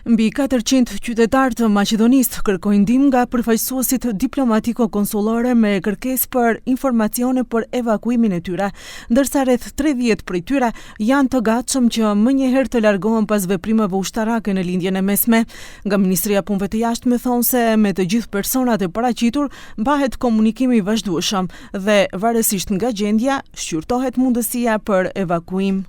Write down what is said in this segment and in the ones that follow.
Mbi 400 qytetarë të Maqedonisë kërkojnë ndihmë nga përfaqësuesit diplomatiko-konsullore me kërkesë për informacione për evakuimin e tyre, ndërsa rreth 30 prej tyre janë të gatshëm që mënjëherë të largohen pas veprimeve ushtarake në lindjen e mesme. Nga Ministria e Punëve të Jashtme thonë se me të gjithë personat e paraqitur mbahet komunikimi i vazhdueshëm dhe varësisht nga gjendja shqyrtohet mundësia për evakuim.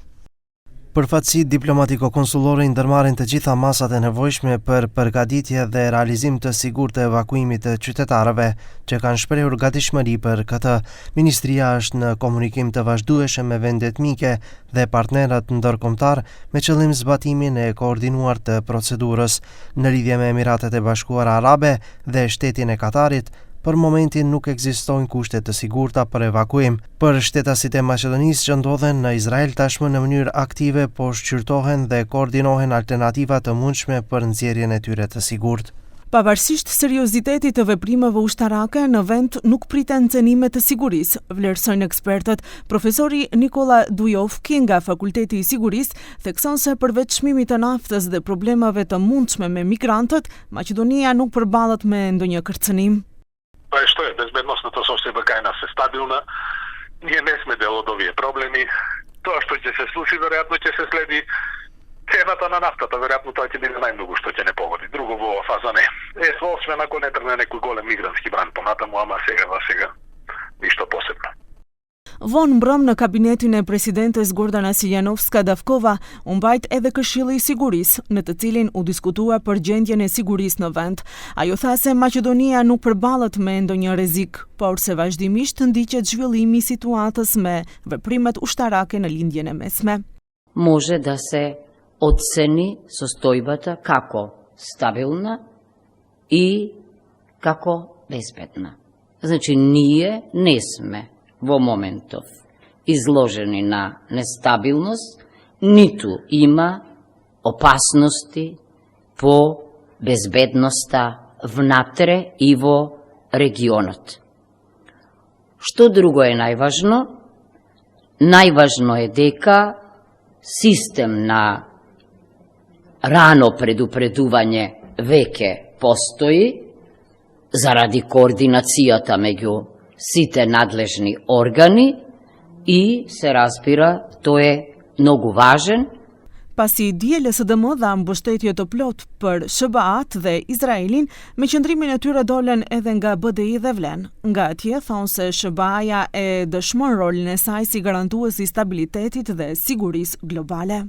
Përfaqësitë diplomatiko-konsullore i ndërmarrin të gjitha masat e nevojshme për përgatitje dhe realizim të sigurt të evakuimit të qytetarëve që kanë shprehur gatishmëri për këtë. Ministria është në komunikim të vazhdueshëm me vendet mike dhe partnerët ndërkombëtar me qëllim zbatimin e koordinuar të procedurës. Në lidhje me Emiratet e Bashkuara Arabe dhe shtetin e Katarit, për momentin nuk ekzistojnë kushte të sigurta për evakuim. Për shtetasit e Maqedonisë që ndodhen në Izrael tashmë në mënyrë aktive po shqyrtohen dhe koordinohen alternativa të mundshme për nxjerrjen e tyre të sigurt. Pavarësisht seriozitetit të veprimeve ushtarake, në vend nuk priten cenime të sigurisë, vlerësojnë ekspertët. Profesori Nikola Dujovki nga Fakulteti i Sigurisë thekson se përveç çmimit të naftës dhe problemeve të mundshme me migrantët, Maqedonia nuk përballet me ndonjë kërcënim. Па што е, безбедносната состојба кај нас е стабилна, ние не сме дел од овие проблеми. Тоа што ќе се случи, веројатно ќе се следи цената на нафтата, веројатно тоа ќе биде најмногу што ќе не погоди. Друго во оваа фаза не. Освен ако не тргне некој голем мигрантски бран понатаму, ама сега ништо посебно. Vonë mbrëm në kabinetin e presidentes Gordana Siljanovska-Davkova u mbajt edhe Këshilli i Sigurisë, në të cilin u diskutua për gjendjen e sigurisë në vend. Ajo tha se Maqedonia nuk përballet me ndonjë rrezik, por se vazhdimisht ndiqet zhvillimi i situatës me veprimet ushtarake në lindjen e mesme. Може да се оцени состојбата како стабилна и како безбедна. Значи, ние не сме во моментов изложени на нестабилност, ниту има опасности по безбедноста внатре и во регионот. Што друго е најважно? Најважно е дека систем на рано предупредување веќе постои заради координацијата меѓу сите надлежни органи и се разбира, тој е многу важен. Pasi diele SDM dha mbështetje të plot për SBA-t dhe Izraelin, me qëndrimin e tyre dolen edhe nga BDI dhe Vlen. Nga atje thonë se SBA-ja e dëshmon rolin e saj si garantues i stabilitetit dhe sigurisë globale.